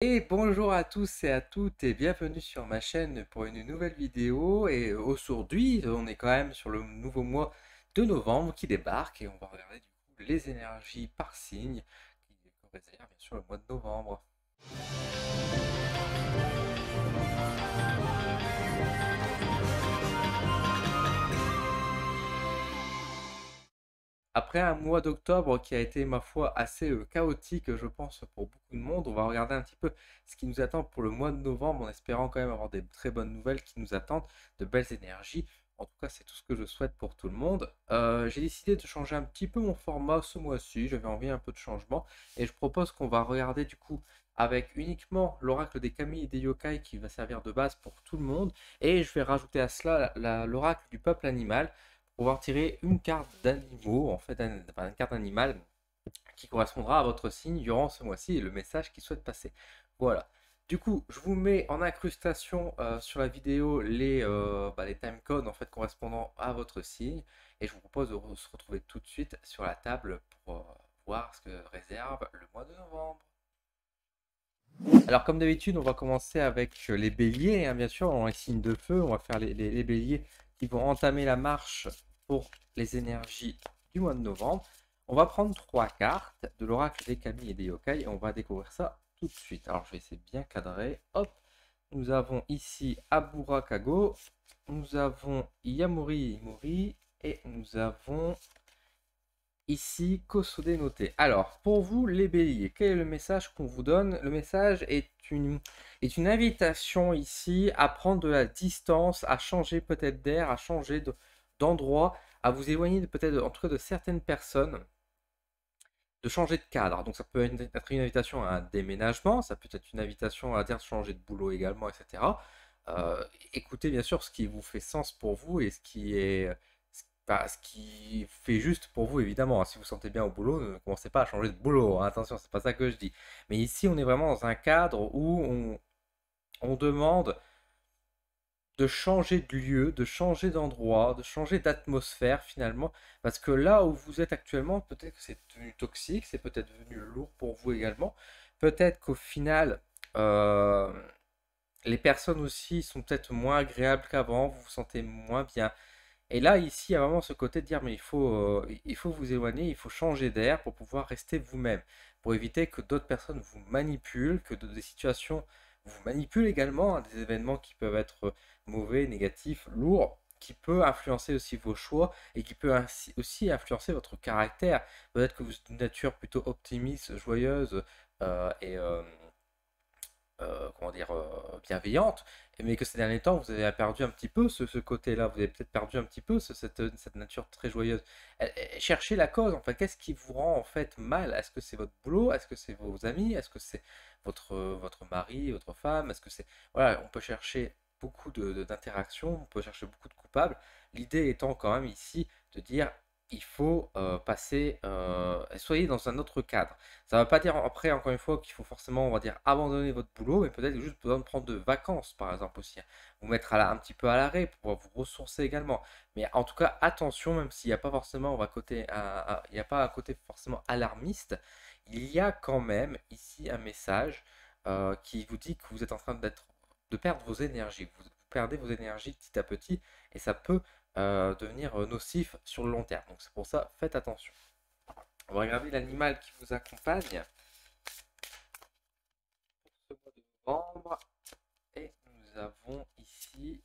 Et bonjour à tous et à toutes et bienvenue sur ma chaîne pour une nouvelle vidéo. Et aujourd'hui, on est quand même sur le nouveau mois de novembre qui débarque et on va regarder du coup les énergies par signe qui réservent bien sûr le mois de novembre. Après un mois d'octobre qui a été, ma foi, assez chaotique, je pense, pour beaucoup de monde, on va regarder un petit peu ce qui nous attend pour le mois de novembre, en espérant quand même avoir des très bonnes nouvelles qui nous attendent, de belles énergies. En tout cas, c'est tout ce que je souhaite pour tout le monde. J'ai décidé de changer un petit peu mon format ce mois-ci, j'avais envie un peu de changement, et je propose qu'on va regarder du coup avec uniquement l'oracle des kami et des yokai qui va servir de base pour tout le monde, et je vais rajouter à cela l'oracle du peuple animal pouvoir tirer une carte d'animaux, en fait, une carte animale qui correspondra à votre signe durant ce mois-ci et le message qu'il souhaite passer. Voilà. Du coup, je vous mets en incrustation sur la vidéo les timecodes en fait correspondant à votre signe et je vous propose de se retrouver tout de suite sur la table pour voir ce que réserve le mois de novembre. Alors comme d'habitude, on va commencer avec les béliers, hein, bien sûr, on les signes de feu, on va faire les béliers qui vont entamer la marche pour les énergies du mois de novembre. On va prendre trois cartes de l'oracle des kami et des yokai et on va découvrir ça tout de suite. Alors je vais essayer de bien cadrer. Hop, nous avons ici Abura Kago, nous avons Yamori Imori et nous avons ici, Kosode noté. Alors, pour vous, les béliers, quel est le message qu'on vous donne? Le message est une invitation ici à prendre de la distance, à changer peut-être d'air, à changer d'endroit, à vous éloigner peut-être en tout cas de certaines personnes, de changer de cadre. Donc ça peut être une invitation à un déménagement, ça peut être une invitation à dire changer de boulot également, etc. Écoutez bien sûr ce qui vous fait sens pour vous et ce qui fait juste pour vous, évidemment. Si vous vous sentez bien au boulot, ne commencez pas à changer de boulot, hein. Attention, c'est pas ça que je dis. Mais ici, on est vraiment dans un cadre où on demande de changer de lieu, de changer d'endroit, de changer d'atmosphère finalement. Parce que là où vous êtes actuellement, peut-être que c'est devenu toxique, c'est peut-être devenu lourd pour vous également. Peut-être qu'au final, euh, les personnes aussi sont peut-être moins agréables qu'avant, vous vous sentez moins bien. Et là, ici, il y a vraiment ce côté de dire, mais il faut vous éloigner, il faut changer d'air pour pouvoir rester vous-même, pour éviter que d'autres personnes vous manipulent, que des situations vous manipulent également, hein, des événements qui peuvent être mauvais, négatifs, lourds, qui peut influencer aussi vos choix et qui peut aussi influencer votre caractère. Peut-être que vous êtes d'une nature plutôt optimiste, joyeuse et comment dire, bienveillante, mais que ces derniers temps, vous avez perdu un petit peu ce côté-là, vous avez peut-être perdu un petit peu cette nature très joyeuse. Cherchez la cause, en fait, qu'est-ce qui vous rend en fait mal? Est-ce que c'est votre boulot? Est-ce que c'est vos amis? Est-ce que c'est votre mari, votre femme? Est-ce que c'est... Voilà, on peut chercher beaucoup d'interactions, on peut chercher beaucoup de coupables. L'idée étant quand même ici de dire, il faut passer, soyez dans un autre cadre. Ça ne veut pas dire après, encore une fois, qu'il faut forcément, on va dire, abandonner votre boulot, mais peut-être juste besoin de prendre de vacances, par exemple, aussi, hein. Vous mettre un petit peu à l'arrêt pour pouvoir vous ressourcer également. Mais en tout cas, attention, même s'il n'y a pas forcément, il n'y a pas un côté forcément alarmiste, il y a quand même ici un message qui vous dit que vous êtes en train de perdre vos énergies. Vous perdez vos énergies petit à petit, et ça peut devenir nocif sur le long terme. Donc c'est pour ça, faites attention. On va regarder l'animal qui vous accompagne pour ce mois de novembre. Et nous avons ici.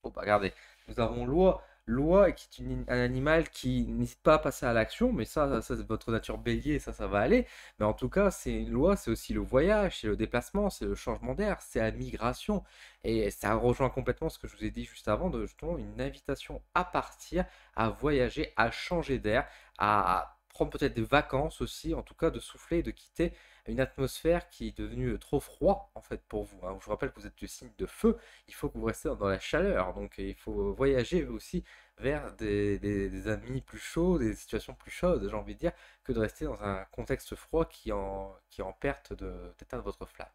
Oh, bah regardez, nous avons l'oie. L'oie qui est un animal qui n'hésite pas à passer à l'action, mais ça c'est votre nature bélier, ça va aller. Mais en tout cas, c'est une loi, c'est aussi le voyage, c'est le déplacement, c'est le changement d'air, c'est la migration. Et ça rejoint complètement ce que je vous ai dit juste avant, de justement une invitation à partir, à voyager, à changer d'air, à prendre peut-être des vacances aussi, en tout cas de souffler, de quitter une atmosphère qui est devenue trop froid en fait pour vous, hein. Je vous rappelle que vous êtes du signe de feu, il faut que vous restez dans la chaleur, donc il faut voyager aussi vers des amis plus chauds, des situations plus chaudes, j'ai envie de dire, que de rester dans un contexte froid qui est en perte d'état de votre flamme.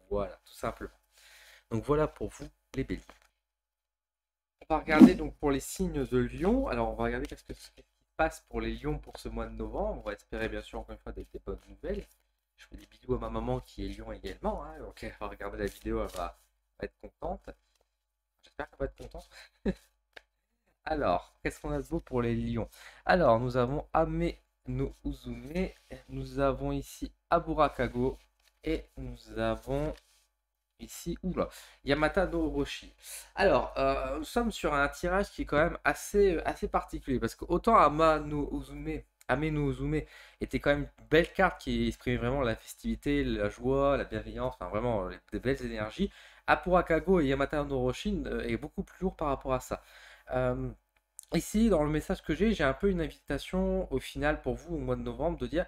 Voilà, tout simplement. Donc voilà pour vous les béliers. On va regarder donc pour les signes de Lion. Alors on va regarder qu'est-ce qui se passe pour les lions pour ce mois de novembre. On va espérer bien sûr encore une fois des bonnes nouvelles. Je fais des bisous à ma maman qui est lion également, hein, donc elle va regarder la vidéo, elle va être contente. J'espère qu'elle va être contente. Alors, qu'est-ce qu'on a de beau pour les lions? Alors, nous avons Ame no Uzume, nous avons ici Aburakago, et nous avons ici, oula, Yamata no Orochi. Alors, nous sommes sur un tirage qui est quand même assez particulier, parce que autant Ame no Uzume était quand même une belle carte qui exprimait vraiment la festivité, la joie, la bienveillance, enfin vraiment des belles énergies. Aburakago et Yamata no Orochi est beaucoup plus lourd par rapport à ça. Euh, Ici, dans le message que j'ai un peu une invitation au final pour vous au mois de novembre de dire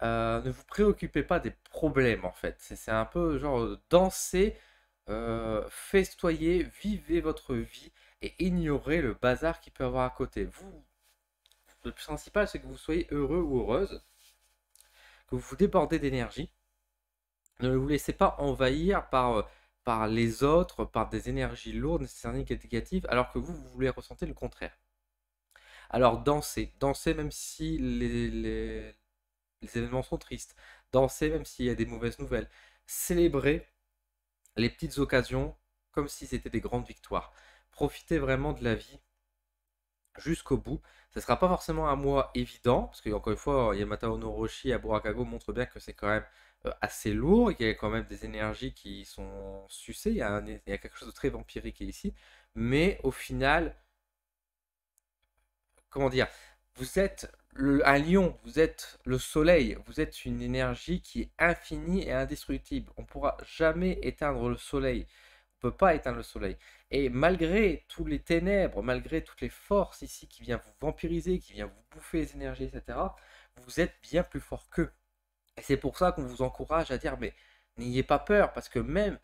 ne vous préoccupez pas des problèmes en fait. C'est un peu genre danser, festoyer, vivez votre vie et ignorez le bazar qu'il peut avoir à côté. Vous, le principal c'est que vous soyez heureux ou heureuse, que vous vous débordez d'énergie. Ne vous laissez pas envahir par les autres, par des énergies lourdes, nécessairement négatives, alors que vous voulez ressentir le contraire. Alors dansez, dansez même si les événements sont tristes, dansez même s'il y a des mauvaises nouvelles, célébrez les petites occasions comme si c'était des grandes victoires. Profitez vraiment de la vie jusqu'au bout. Ce ne sera pas forcément un mois évident, parce que encore une fois, Yamata Honoroshi à Burakago montre bien que c'est quand même assez lourd, il y a quand même des énergies qui sont sucées, il y a quelque chose de très vampirique ici, mais au final, comment dire, vous êtes un lion, vous êtes le soleil, vous êtes une énergie qui est infinie et indestructible. On ne pourra jamais éteindre le soleil. On ne peut pas éteindre le soleil. Et malgré tous les ténèbres, malgré toutes les forces ici qui viennent vous vampiriser, qui viennent vous bouffer les énergies, etc., vous êtes bien plus fort qu'eux. Et c'est pour ça qu'on vous encourage à dire, mais n'ayez pas peur, parce que même,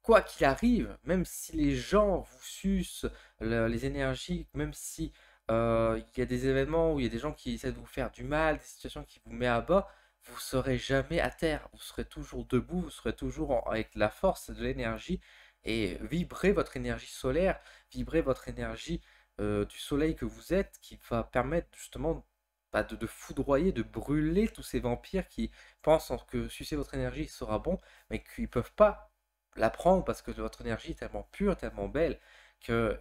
quoi qu'il arrive, même si les gens vous sucent les énergies, même si il y a des événements où il y a des gens qui essaient de vous faire du mal, des situations qui vous mettent à bas, vous ne serez jamais à terre, vous serez toujours debout, vous serez toujours avec la force de l'énergie, et vibrez votre énergie solaire, vibrez votre énergie du soleil que vous êtes, qui va permettre justement de foudroyer, de brûler tous ces vampires qui pensent que sucer votre énergie sera bon, mais qu'ils ne peuvent pas la prendre parce que votre énergie est tellement pure, tellement belle, que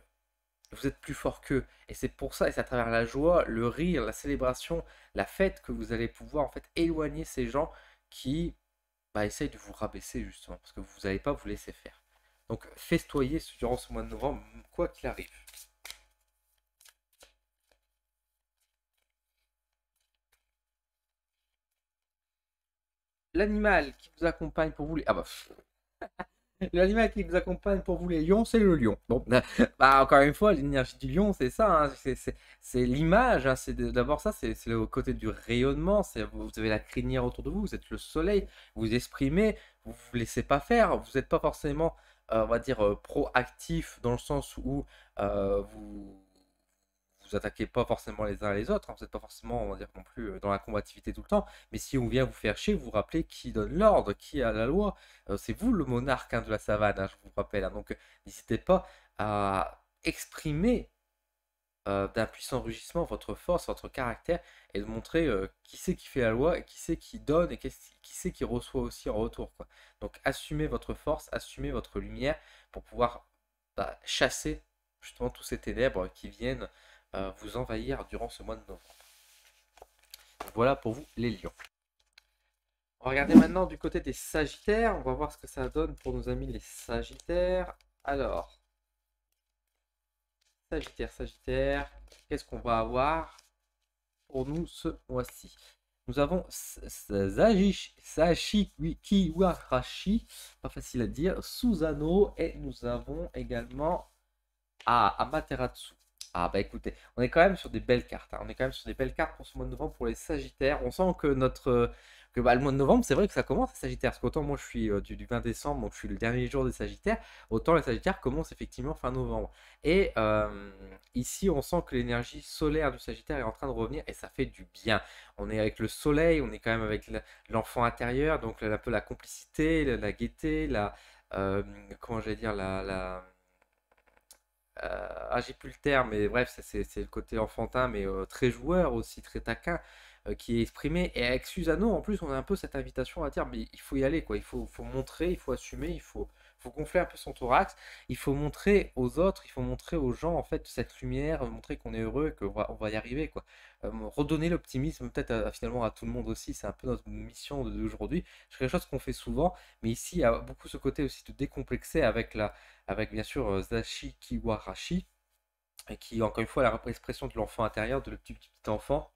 vous êtes plus fort qu'eux. Et c'est pour ça, et c'est à travers la joie, le rire, la célébration, la fête, que vous allez pouvoir en fait éloigner ces gens qui essayent de vous rabaisser justement, parce que vous n'allez pas vous laisser faire. Donc festoyez durant ce mois de novembre, quoi qu'il arrive. L'animal qui vous accompagne pour vous les... Ah bah, l'animal qui vous accompagne pour vous les lions, c'est le lion. Bon, encore une fois, l'énergie du lion, c'est ça, hein, c'est l'image, hein, d'abord ça, c'est le côté du rayonnement, vous avez la crinière autour de vous, vous êtes le soleil, vous exprimez, vous ne vous laissez pas faire, vous n'êtes pas forcément, on va dire, proactif dans le sens où vous attaquez pas forcément les uns les autres, hein, vous n'êtes pas forcément, on va dire, non plus dans la combativité tout le temps, mais si on vient vous faire chier, vous vous rappelez qui donne l'ordre, qui a la loi. C'est vous le monarque, hein, de la savane, hein, je vous rappelle, hein. Donc n'hésitez pas à exprimer d'un puissant rugissement votre force, votre caractère, et de montrer qui c'est qui fait la loi, et qui c'est qui donne, et qui c'est qui reçoit aussi en retour, quoi. Donc assumez votre force, assumez votre lumière pour pouvoir chasser justement tous ces ténèbres qui viennent vous envahir durant ce mois de novembre. Voilà pour vous les lions. On va regarder maintenant du côté des sagittaires. On va voir ce que ça donne pour nos amis les sagittaires. Alors, Sagittaire, qu'est-ce qu'on va avoir pour nous ce mois-ci? Nous avons Sashi-Kiwarashi, pas facile à dire, Susano, et nous avons également Amaterasu. Ah bah écoutez, on est quand même sur des belles cartes, hein. On est quand même sur des belles cartes pour ce mois de novembre pour les Sagittaires. On sent que le mois de novembre, c'est vrai que ça commence les Sagittaires. Parce qu'autant moi je suis du 20 décembre, donc je suis le dernier jour des Sagittaires, autant les Sagittaires commencent effectivement fin novembre. Et ici, on sent que l'énergie solaire du Sagittaire est en train de revenir et ça fait du bien. On est avec le soleil, on est quand même avec l'enfant intérieur, donc un peu la complicité, la gaieté, comment j'allais dire, j'ai plus le terme, mais bref, c'est le côté enfantin, mais très joueur aussi, très taquin. qui est exprimée. Et avec Susano, en plus, on a un peu cette invitation à dire, mais il faut y aller, quoi. Il faut montrer, il faut assumer, il faut gonfler un peu son thorax. Il faut montrer aux autres, il faut montrer aux gens, en fait, cette lumière, montrer qu'on est heureux, qu'on va y arriver, quoi. Redonner l'optimisme, peut-être, finalement, à tout le monde aussi. C'est un peu notre mission d'aujourd'hui. C'est quelque chose qu'on fait souvent, mais ici, il y a beaucoup ce côté aussi de décomplexer avec bien sûr Zashi Kiwarashi, et qui, encore une fois, est la expression de l'enfant intérieur, de le petit enfant,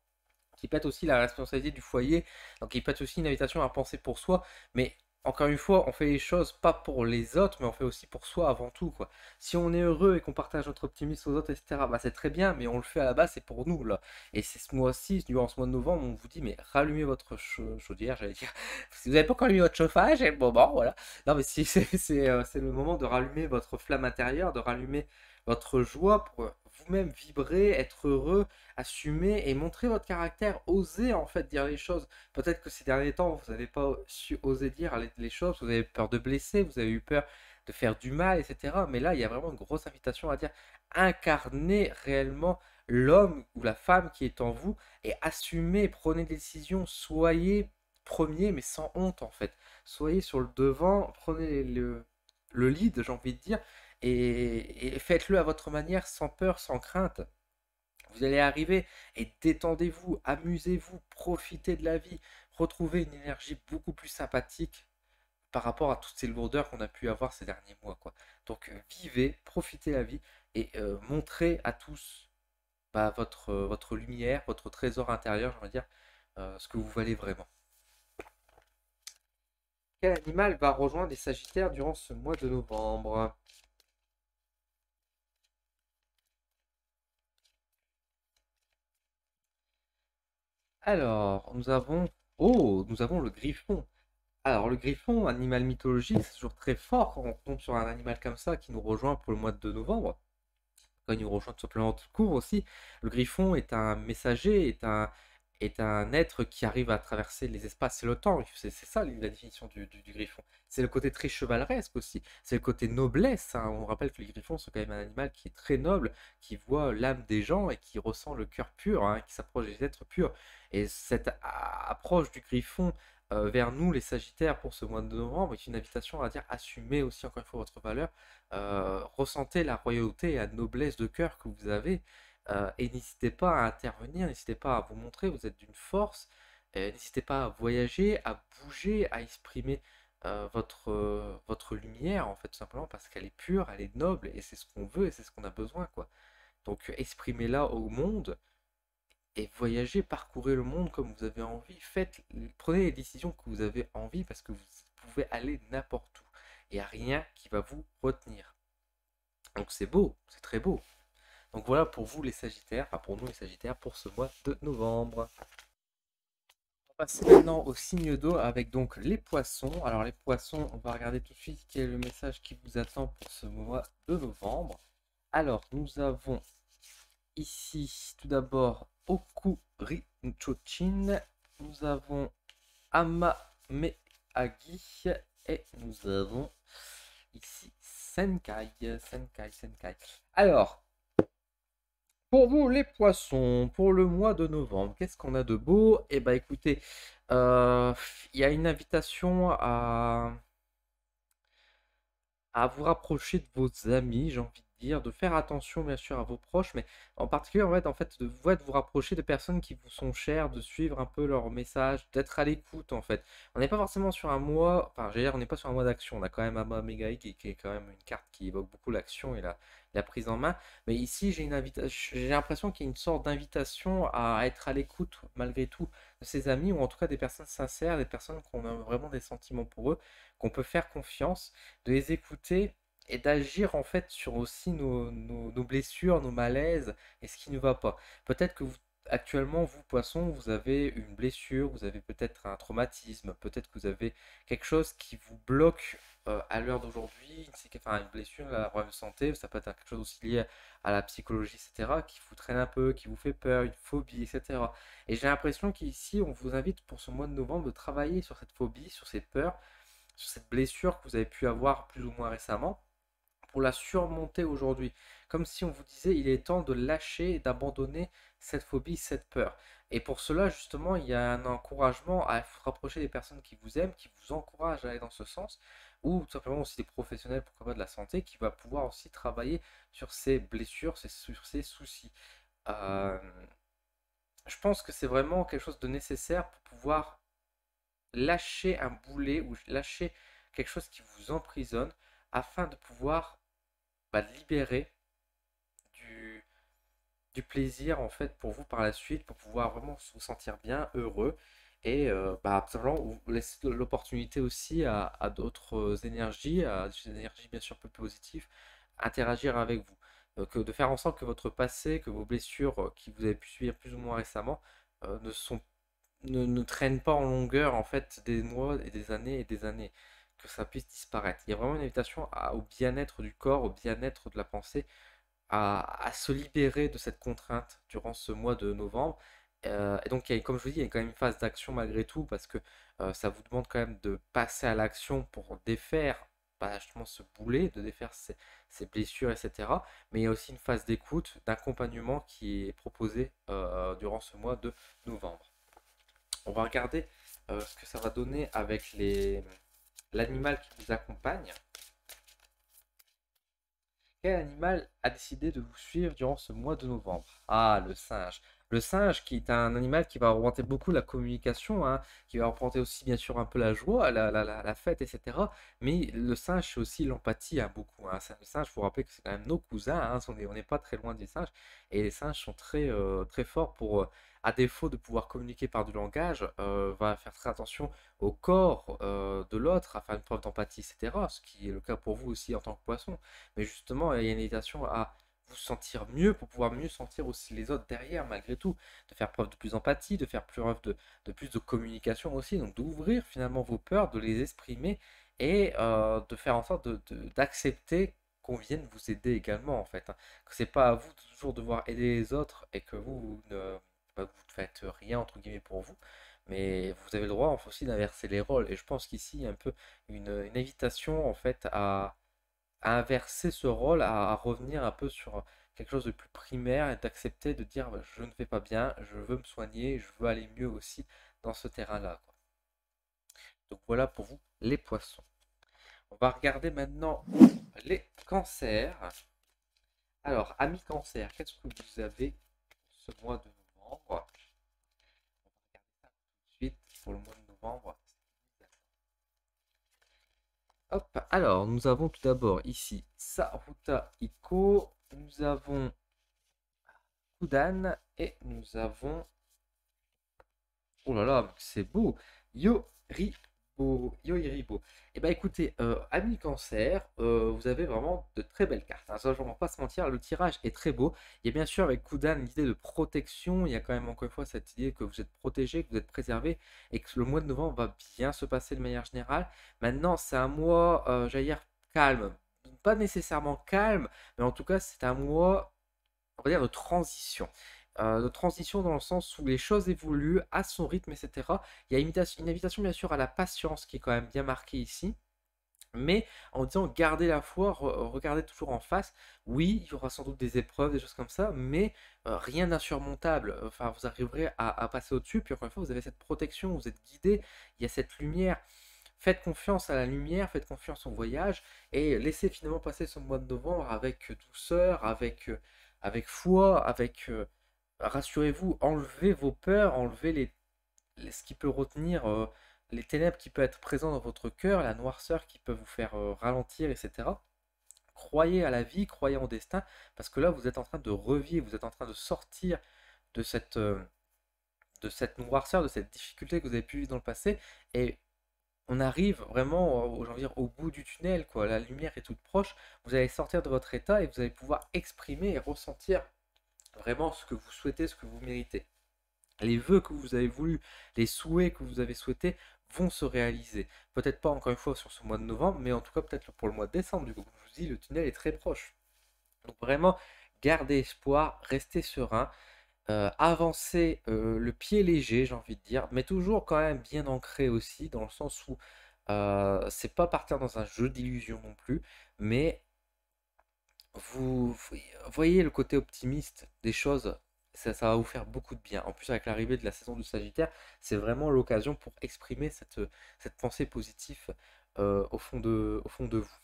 qui peut être aussi la responsabilité du foyer, donc il peut être aussi une invitation à penser pour soi, mais encore une fois, on fait les choses pas pour les autres, mais on fait aussi pour soi avant tout, quoi. Si on est heureux et qu'on partage notre optimisme aux autres, etc., bah c'est très bien, mais on le fait à la base, c'est pour nous, là. Et c'est ce mois-ci, durant ce mois de novembre, on vous dit, mais rallumez votre chaudière, j'allais dire. Si vous n'avez pas encore allumé votre chauffage, c'est le moment, voilà. Non, mais si, c'est le moment de rallumer votre flamme intérieure, de rallumer votre joie pour vous-même vibrer, être heureux, assumer et montrer votre caractère, oser en fait dire les choses. Peut-être que ces derniers temps, vous n'avez pas su oser dire les choses, vous avez peur de blesser, vous avez eu peur de faire du mal, etc. Mais là, il y a vraiment une grosse invitation à dire incarnez réellement l'homme ou la femme qui est en vous et assumez, prenez des décisions, soyez premier mais sans honte en fait. Soyez sur le devant, prenez le lead, j'ai envie de dire, et faites-le à votre manière, sans peur, sans crainte. Vous allez arriver et détendez-vous, amusez-vous, profitez de la vie, retrouvez une énergie beaucoup plus sympathique par rapport à toutes ces lourdeurs qu'on a pu avoir ces derniers mois, quoi. Donc vivez, profitez de la vie et montrez à tous bah, votre lumière, votre trésor intérieur, je veux dire, ce que vous valez vraiment. Quel animal va rejoindre les Sagittaires durant ce mois de novembre? Alors, nous avons le griffon. Alors, le griffon, animal mythologique, c'est toujours très fort quand on tombe sur un animal comme ça qui nous rejoint pour le mois de novembre. Quand il nous rejoint tout simplement tout court aussi. Le griffon est un messager, est un être qui arrive à traverser les espaces et le temps. C'est ça la définition du griffon. C'est le côté très chevaleresque aussi. C'est le côté noblesse, hein. On rappelle que les griffons sont quand même un animal qui est très noble, qui voit l'âme des gens et qui ressent le cœur pur, hein, qui s'approche des êtres purs. Et cette approche du griffon vers nous, les Sagittaires, pour ce mois de novembre, est une invitation à dire assumez aussi encore une fois votre valeur, ressentez la royauté et la noblesse de cœur que vous avez, et n'hésitez pas à intervenir, n'hésitez pas à vous montrer, vous êtes d'une force, n'hésitez pas à voyager, à bouger, à exprimer votre lumière, en fait, tout simplement, parce qu'elle est pure, elle est noble, et c'est ce qu'on veut, et c'est ce qu'on a besoin, quoi. Donc exprimez-la au monde, et voyagez, parcourez le monde comme vous avez envie, prenez les décisions que vous avez envie, parce que vous pouvez aller n'importe où. Il n'y a rien qui va vous retenir. Donc c'est beau, c'est très beau. Donc voilà pour vous les Sagittaires, enfin pour nous les Sagittaires pour ce mois de novembre. On va passer maintenant au signe d'eau avec donc les poissons. Alors les poissons, on va regarder tout de suite quel est le message qui vous attend pour ce mois de novembre. Alors nous avons ici tout d'abord Okurinchochin, nous avons Amameagi et nous avons ici Senkai. Alors, pour vous, les poissons, pour le mois de novembre, qu'est-ce qu'on a de beau? Eh ben, écoutez, euh, il y a une invitation à vous rapprocher de vos amis, j'ai envie de dire, de faire attention bien sûr à vos proches, mais en particulier en fait, de vous rapprocher de personnes qui vous sont chères, de suivre un peu leurs messages, d'être à l'écoute en fait. On n'est pas forcément sur un mois, enfin j'allais dire on n'est pas sur un mois d'action, on a quand même Ama Megai qui est quand même une carte qui évoque beaucoup l'action et la prise en main, mais ici j'ai l'impression qu'il y a une sorte d'invitation à être à l'écoute malgré tout de ses amis, ou en tout cas des personnes sincères, des personnes qu'on a vraiment des sentiments pour eux, qu'on peut faire confiance, de les écouter et d'agir en fait sur aussi nos blessures, nos malaises et ce qui ne va pas. Peut-être que actuellement, vous, poisson, vous avez une blessure, vous avez peut-être un traumatisme, peut-être que vous avez quelque chose qui vous bloque à l'heure d'aujourd'hui, enfin une blessure, la problème de santé, ça peut être quelque chose aussi lié à la psychologie, etc., qui vous traîne un peu, qui vous fait peur, une phobie, etc. Et j'ai l'impression qu'ici, on vous invite pour ce mois de novembre de travailler sur cette phobie, sur cette peur, sur cette blessure que vous avez pu avoir plus ou moins récemment, pour la surmonter aujourd'hui. Comme si on vous disait, il est temps de lâcher et d'abandonner cette phobie, cette peur. Et pour cela, justement, il y a un encouragement à vous rapprocher des personnes qui vous aiment, qui vous encouragent à aller dans ce sens, ou tout simplement aussi des professionnels, pourquoi pas de la santé, qui va pouvoir aussi travailler sur ces blessures, sur ces soucis. Euh, je pense que c'est vraiment quelque chose de nécessaire pour pouvoir lâcher un boulet ou lâcher quelque chose qui vous emprisonne afin de pouvoir libérer du, du plaisir en fait pour vous par la suite, pour pouvoir vraiment vous sentir bien, heureux et tout simplement vous laisser l'opportunité aussi à d'autres énergies, à des énergies bien sûr peu positives, interagir avec vous. Que de faire en sorte que votre passé, que vos blessures qui vous avez pu subir plus ou moins récemment ne sont ne traînent pas en longueur en fait des mois et des années, que ça puisse disparaître. Il y a vraiment une invitation au bien-être du corps, au bien-être de la pensée, à se libérer de cette contrainte durant ce mois de novembre. Et donc, comme je vous dis, il y a quand même une phase d'action malgré tout, parce que ça vous demande quand même de passer à l'action pour défaire justement ce boulet, de défaire ces blessures, etc. Mais il y a aussi une phase d'écoute, d'accompagnement qui est proposée durant ce mois de novembre. On va regarder ce que ça va donner avec l'animal qui vous accompagne. Quel animal a décidé de vous suivre durant ce mois de novembre? Ah, le singe. Le singe qui est un animal qui va représenter beaucoup la communication, hein, qui va représenter aussi bien sûr un peu la joie, la fête, etc. Mais le singe, c'est aussi l'empathie, hein, beaucoup. Hein. Le singe, il faut rappeler que c'est quand même nos cousins, hein, on n'est pas très loin des singes. Et les singes sont très forts pour, à défaut de pouvoir communiquer par du langage, va faire très attention au corps de l'autre, à faire une preuve d'empathie, etc. Ce qui est le cas pour vous aussi en tant que poisson. Mais justement, il y a une invitation à vous sentir mieux pour pouvoir mieux sentir aussi les autres derrière, malgré tout. De faire preuve de plus d'empathie, de faire preuve de plus de communication aussi. Donc d'ouvrir finalement vos peurs, de les exprimer et de faire en sorte d'accepter qu'on vienne vous aider également en fait. Hein. Que c'est pas à vous de toujours devoir aider les autres et que vous ne faites rien entre guillemets pour vous. Mais vous avez le droit aussi d'inverser les rôles. Et je pense qu'ici, il y a un peu une invitation en fait à inverser ce rôle, à revenir un peu sur quelque chose de plus primaire et d'accepter de dire bah, je ne vais pas bien, je veux me soigner, je veux aller mieux aussi dans ce terrain-là, quoi. Donc voilà pour vous les poissons. On va regarder maintenant les cancers. Alors, amis cancer, qu'est-ce que vous avez ce mois de novembre? On va regarder ça tout de suite pour le mois de novembre. Hop, alors nous avons tout d'abord ici Saruta Iko, nous avons Kudan et nous avons, oh là là, c'est beau, Yohiribo. Eh bien écoutez, amis cancer, vous avez vraiment de très belles cartes. Hein. Ça, je ne vais pas se mentir, le tirage est très beau. Il y a bien sûr avec Kudan l'idée de protection, il y a quand même encore une fois cette idée que vous êtes protégé, que vous êtes préservé et que le mois de novembre va bien se passer de manière générale. Maintenant, c'est un mois, j'allais dire, calme. Pas nécessairement calme, mais en tout cas, c'est un mois, on va dire, de transition. De transition dans le sens où les choses évoluent à son rythme, etc. Il y a une invitation bien sûr à la patience qui est quand même bien marquée ici, mais en disant gardez la foi, regardez toujours en face. Oui, il y aura sans doute des épreuves, des choses comme ça, mais rien d'insurmontable. Enfin, vous arriverez à passer au-dessus, puis encore une fois, vous avez cette protection, vous êtes guidé, il y a cette lumière. Faites confiance à la lumière, faites confiance au voyage et laissez finalement passer ce mois de novembre avec douceur, avec foi, rassurez-vous, enlevez vos peurs, enlevez ce qui peut retenir les ténèbres qui peuvent être présents dans votre cœur, la noirceur qui peut vous faire ralentir, etc. Croyez à la vie, croyez en destin, parce que là, vous êtes en train de revivre, vous êtes en train de sortir de de cette noirceur, de cette difficulté que vous avez pu vivre dans le passé, et on arrive vraiment, j'ai envie de dire, au bout du tunnel, quoi. La lumière est toute proche, vous allez sortir de votre état et vous allez pouvoir exprimer et ressentir vraiment ce que vous souhaitez, ce que vous méritez. Les vœux que vous avez voulu, les souhaits que vous avez souhaités vont se réaliser. Peut-être pas encore une fois sur ce mois de novembre, mais en tout cas peut-être pour le mois de décembre. Du coup, comme je vous dis, le tunnel est très proche. Donc vraiment, gardez espoir, restez serein, avancez le pied léger, j'ai envie de dire, mais toujours quand même bien ancré aussi, dans le sens où c'est pas partir dans un jeu d'illusion non plus, mais vous voyez le côté optimiste des choses, ça va vous faire beaucoup de bien. En plus, avec l'arrivée de la saison du Sagittaire, c'est vraiment l'occasion pour exprimer cette pensée positive au fond de vous.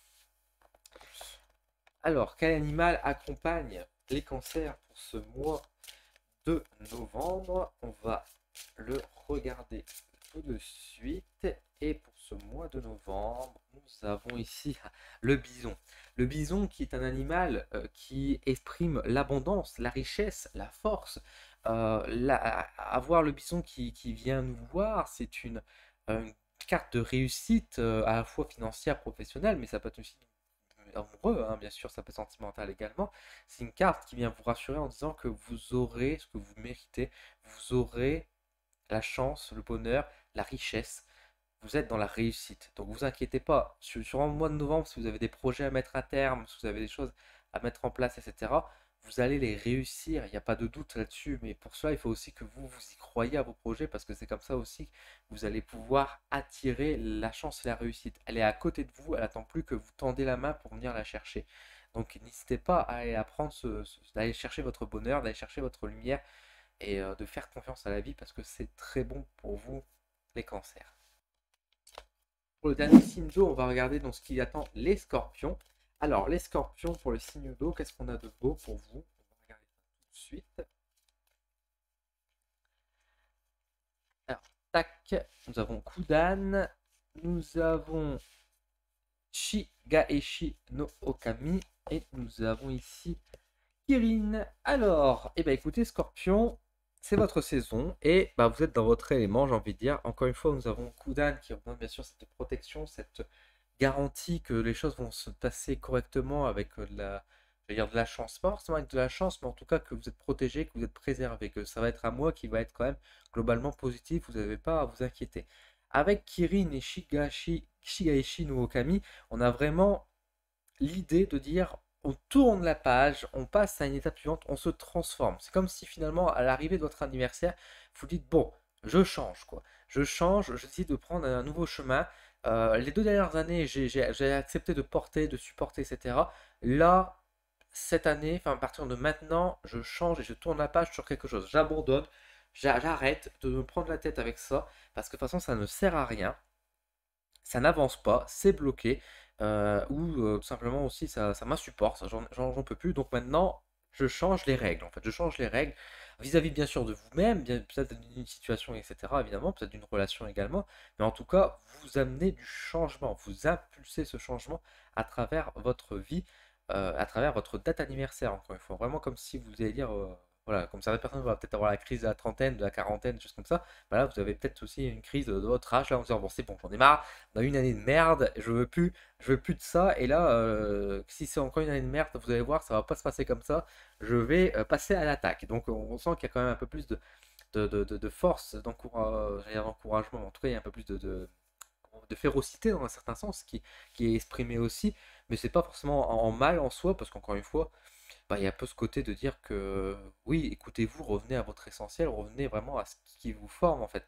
Alors, quel animal accompagne les cancers pour ce mois de novembre? On va le regarder tout de suite. Et pour ce mois de novembre, nous avons ici le bison. Le bison qui est un animal qui exprime l'abondance, la richesse, la force. Avoir le bison qui vient nous voir, c'est une carte de réussite à la fois financière, professionnelle, mais ça peut être aussi amoureux, hein, bien sûr, ça peut être sentimental également. C'est une carte qui vient vous rassurer en disant que vous aurez ce que vous méritez, vous aurez la chance, le bonheur, la richesse. Vous êtes dans la réussite. Donc vous inquiétez pas. Sur le mois de novembre, si vous avez des projets à mettre à terme, si vous avez des choses à mettre en place, etc., vous allez les réussir. Il n'y a pas de doute là-dessus. Mais pour cela, il faut aussi que vous y croyez à vos projets parce que c'est comme ça aussi que vous allez pouvoir attirer la chance et la réussite. Elle est à côté de vous. Elle attend plus que vous tendez la main pour venir la chercher. Donc n'hésitez pas à aller apprendre d'aller chercher votre bonheur, d'aller chercher votre lumière et de faire confiance à la vie parce que c'est très bon pour vous, les cancers. Pour le dernier signe d'eau, on va regarder dans ce qui attend les scorpions. Alors, les scorpions, pour le signe d'eau, qu'est-ce qu'on a de beau pour vous? On va regarder ça tout de suite. Alors, tac, nous avons Kudan, nous avons Shigaeshi no Okami, et nous avons ici Kirin. Alors, eh ben écoutez, Scorpion, c'est votre saison et bah, vous êtes dans votre élément, j'ai envie de dire. Encore une fois, nous avons Kudan qui représente bien sûr cette protection, cette garantie que les choses vont se passer correctement avec de la chance, pas forcément avec de la chance, mais en tout cas que vous êtes protégé, que vous êtes préservé, que ça va être un mois qui va être quand même globalement positif, vous n'avez pas à vous inquiéter. Avec Kirin et Shigaeshi no Okami, on a vraiment l'idée de dire on tourne la page, on passe à une étape suivante, on se transforme. C'est comme si finalement, à l'arrivée de votre anniversaire, vous dites bon, je change quoi. Je change, je décide de prendre un nouveau chemin. Les 2 dernières années, j'ai accepté de porter, de supporter, etc. Là, cette année, enfin à partir de maintenant, je change et je tourne la page sur quelque chose. J'abandonne, j'arrête de me prendre la tête avec ça, parce que de toute façon, ça ne sert à rien, ça n'avance pas, c'est bloqué, ou tout simplement aussi ça m'insupporte, j'en peux plus. Donc maintenant, je change les règles en fait. Je change les règles vis-à-vis bien sûr de vous-même, peut-être d'une situation, etc. Évidemment, peut-être d'une relation également, mais en tout cas, vous amenez du changement, vous impulsez ce changement à travers votre vie, à travers votre date anniversaire, encore une fois. Vraiment comme si vous alliez dire, voilà, comme certaines personnes vont peut-être avoir la crise de la trentaine, de la quarantaine, des choses comme ça. Bah là, vous avez peut-être aussi une crise de votre âge, là, en disant, bon, c'est bon, j'en ai marre, on a eu une année de merde, je veux plus de ça. Et là, si c'est encore une année de merde, vous allez voir, ça va pas se passer comme ça. Je vais passer à l'attaque. Donc, on sent qu'il y a quand même un peu plus de force, d'encouragement. En tout cas, il y a un peu plus de férocité dans un certain sens qui est exprimé aussi. Mais c'est pas forcément en mal en soi, parce qu'encore une fois, bah, il y a un peu ce côté de dire que oui, écoutez-vous, revenez à votre essentiel, revenez vraiment à ce qui vous forme en fait.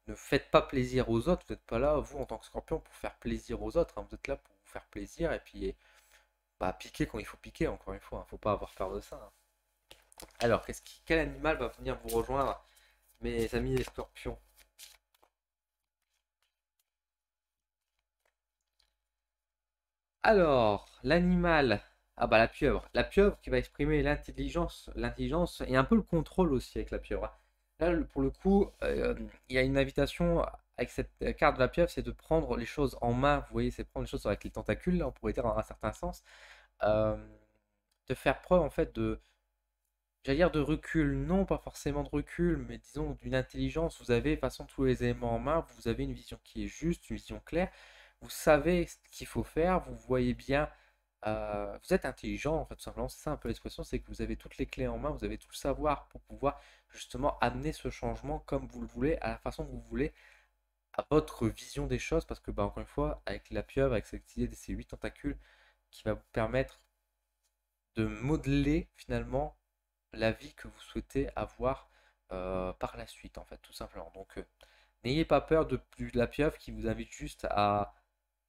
Ne faites pas plaisir aux autres, vous n'êtes pas là, vous en tant que scorpion, pour faire plaisir aux autres, hein. Vous êtes là pour vous faire plaisir et puis bah, piquer quand il faut piquer, encore une fois, hein. Faut pas avoir peur de ça, hein. Alors, quel animal va venir vous rejoindre, mes amis les scorpions? Alors, l'animal, ah bah la pieuvre. La pieuvre qui va exprimer l'intelligence et un peu le contrôle aussi avec la pieuvre, hein. Là, pour le coup, il y a une invitation avec cette carte de la pieuvre, c'est de prendre les choses en main. Vous voyez, c'est prendre les choses avec les tentacules, là, on pourrait dire dans un certain sens. Euh, de faire preuve en fait j'allais dire de recul, non pas forcément de recul, mais disons d'une intelligence. Vous avez de toute façon tous les éléments en main, vous avez une vision qui est juste, une vision claire, vous savez ce qu'il faut faire, vous voyez bien, vous êtes intelligent en fait, tout simplement, c'est ça un peu l'expression, c'est que vous avez toutes les clés en main, vous avez tout le savoir pour pouvoir justement amener ce changement comme vous le voulez, à la façon que vous voulez, à votre vision des choses, parce que bah, encore une fois, avec la pieuvre, avec cette idée de ces 8 tentacules, qui va vous permettre de modeler finalement la vie que vous souhaitez avoir par la suite, en fait, tout simplement. Donc, n'ayez pas peur de la pieuvre qui vous invite juste à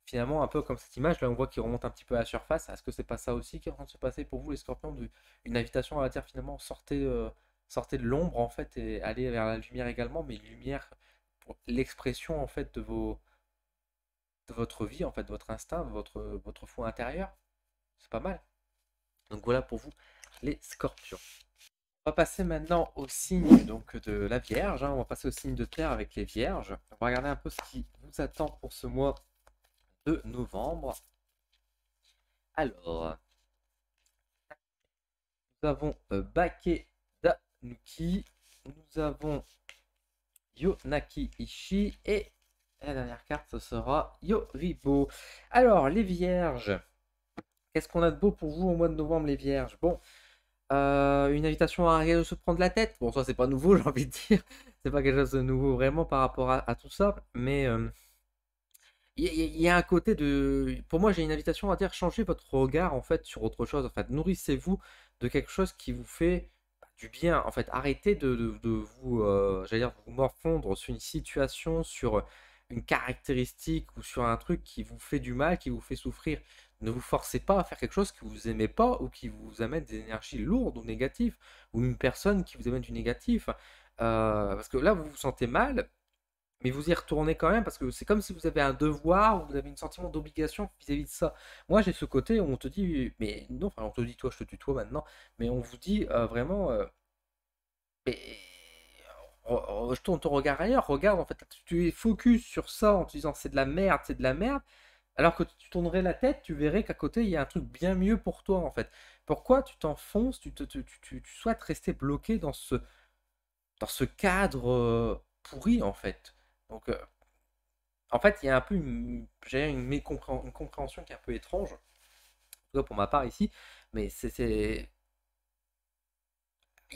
finalement, un peu comme cette image, là on voit qu'il remonte un petit peu à la surface. Est-ce que c'est pas ça aussi qui est en train de se passer pour vous, les scorpions, une invitation à la Terre finalement, sortez de l'ombre en fait et allez vers la lumière également, mais une lumière pour l'expression en fait de votre vie, en fait, de votre instinct, de votre foi intérieur. C'est pas mal. Donc voilà pour vous, les scorpions. On va passer maintenant au signe donc, de la Vierge, hein. On va passer au signe de terre avec les Vierges. On va regarder un peu ce qui vous attend pour ce mois de novembre. Alors, nous avons Bake Danuki, nous avons Yonaki Ishi et la dernière carte ce sera Yoribo. Alors, les Vierges, qu'est-ce qu'on a de beau pour vous au mois de novembre, les Vierges? Bon, une invitation à arrêter de se prendre la tête. Bon, ça, c'est pas nouveau, j'ai envie de dire. C'est pas quelque chose de nouveau vraiment par rapport à tout ça. Mais il y a un côté de. Pour moi, j'ai une invitation à dire changez votre regard en fait sur autre chose. En fait, nourrissez-vous de quelque chose qui vous fait du bien. En fait, arrêtez de vous, j'allais dire, vous morfondre sur une situation, sur une caractéristique ou sur un truc qui vous fait du mal, qui vous fait souffrir. Ne vous forcez pas à faire quelque chose que vous aimez pas ou qui vous amène des énergies lourdes ou négatives ou une personne qui vous amène du négatif. Parce que là, vous vous sentez mal, mais vous y retournez quand même parce que c'est comme si vous avez un devoir ou vous avez un sentiment d'obligation vis-à-vis de ça. Moi, j'ai ce côté où on te dit, mais non, enfin, on te dit toi, je te tutoie maintenant, mais on vous dit vraiment, mais je tourne ton regard ailleurs, regarde, en fait, tu es focus sur ça en te disant c'est de la merde, alors que tu tournerais la tête, tu verrais qu'à côté, il y a un truc bien mieux pour toi, en fait. Pourquoi tu t'enfonces, tu souhaites rester bloqué dans ce cadre pourri, en fait. Donc, en fait, il y a un peu une compréhension qui est un peu étrange, en tout cas pour ma part ici, mais il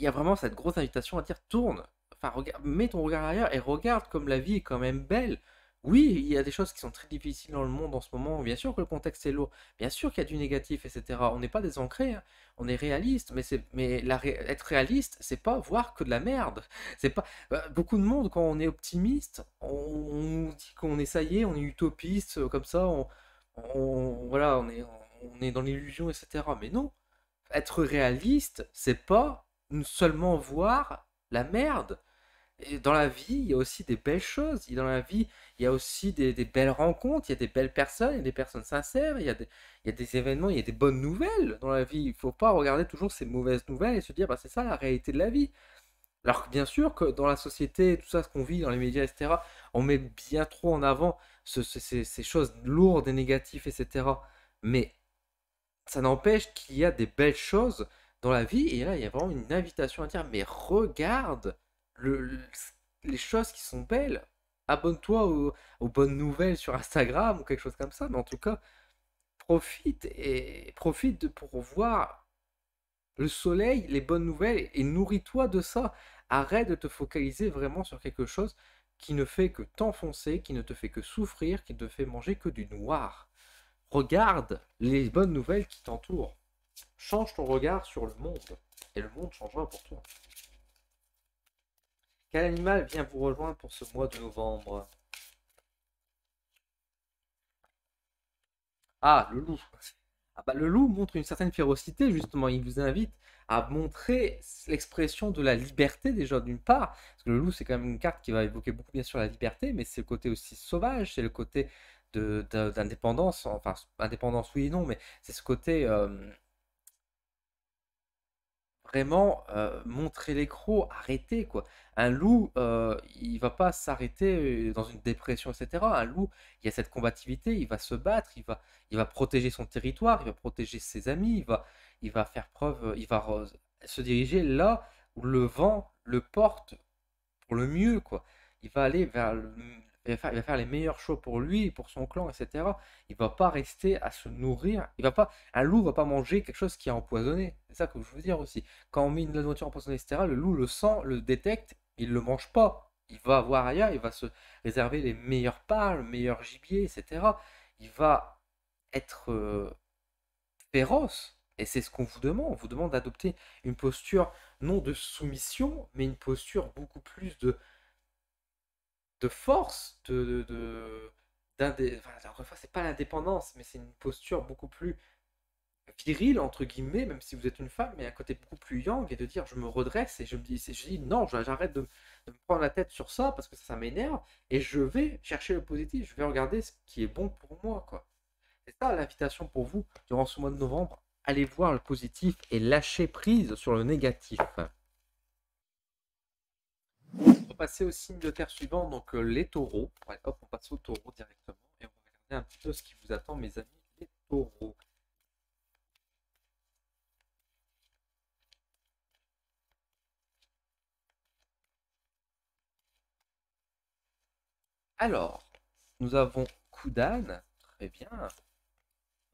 y a vraiment cette grosse invitation à dire tourne, enfin, regarde, mets ton regard ailleurs et regarde comme la vie est quand même belle. Oui, il y a des choses qui sont très difficiles dans le monde en ce moment. Bien sûr que le contexte est lourd. Bien sûr qu'il y a du négatif, etc. On n'est pas désancré, hein. On est réaliste. Être réaliste, c'est pas voir que de la merde. C'est pas beaucoup de monde quand on est optimiste, on dit qu'on est ça y est, on est utopiste, comme ça, voilà, on est dans l'illusion, etc. Mais non, être réaliste, c'est pas seulement voir la merde. Et dans la vie, il y a aussi des belles choses. Et dans la vie, il y a aussi des belles rencontres, il y a des belles personnes, il y a des personnes sincères, il y a des événements, il y a des bonnes nouvelles dans la vie. Il ne faut pas regarder toujours ces mauvaises nouvelles et se dire, bah, c'est ça la réalité de la vie. Alors que bien sûr que dans la société, tout ça, ce qu'on vit dans les médias, etc., on met bien trop en avant ces choses lourdes et négatives, etc. Mais ça n'empêche qu'il y a des belles choses dans la vie, et là, il y a vraiment une invitation à dire, mais regarde le- les choses qui sont belles. Abonne-toi aux bonnes nouvelles sur Instagram ou quelque chose comme ça, mais en tout cas, pour voir le soleil, les bonnes nouvelles, et nourris-toi de ça. Arrête de te focaliser vraiment sur quelque chose qui ne fait que t'enfoncer, qui ne te fait que souffrir, qui ne te fait manger que du noir. Regarde les bonnes nouvelles qui t'entourent. Change ton regard sur le monde et le monde changera pour toi. Quel animal vient vous rejoindre pour ce mois de novembre? Ah, le loup. Ah bah, le loup montre une certaine férocité, justement. Il vous invite à montrer l'expression de la liberté, déjà, d'une part. Parce que le loup, c'est quand même une carte qui va évoquer beaucoup, bien sûr, la liberté, mais c'est le côté aussi sauvage, c'est le côté d'indépendance. Enfin, indépendance, oui et non, mais c'est ce côté vraiment montrer les crocs, arrêter quoi. Un loup, il va pas s'arrêter dans une dépression, etc. Un loup, il y a cette combativité, il va se battre, il va protéger son territoire, il va protéger ses amis, il va faire preuve, se diriger là où le vent le porte pour le mieux, quoi. Il va aller vers il va faire les meilleurs choix pour lui et pour son clan, etc. Il va pas rester à se nourrir. Un loup va pas manger quelque chose qui est empoisonné. C'est ça que je veux dire aussi. Quand on met une nourriture empoisonnée, etc., le loup le sent, le détecte, il le mange pas. Il va voir ailleurs, il va se réserver les meilleures parts, le meilleur gibier, etc. Il va être féroce. Et c'est ce qu'on vous demande. On vous demande d'adopter une posture non de soumission, mais une posture beaucoup plus de force, enfin, encore une fois, c'est pas l'indépendance, mais c'est une posture beaucoup plus virile, entre guillemets, même si vous êtes une femme, mais un côté beaucoup plus yang, et de dire je me redresse et je dis non, j'arrête de me prendre la tête sur ça parce que ça m'énerve, et je vais chercher le positif, je vais regarder ce qui est bon pour moi, quoi. C'est ça l'invitation pour vous durant ce mois de novembre. Allez voir le positif et lâcher prise sur le négatif. On va passer au signe de terre suivant, donc les taureaux. Ouais, hop, on passe aux taureaux directement et on va regarder un petit peu ce qui vous attend, mes amis, les taureaux. Alors, nous avons Kudan, très bien.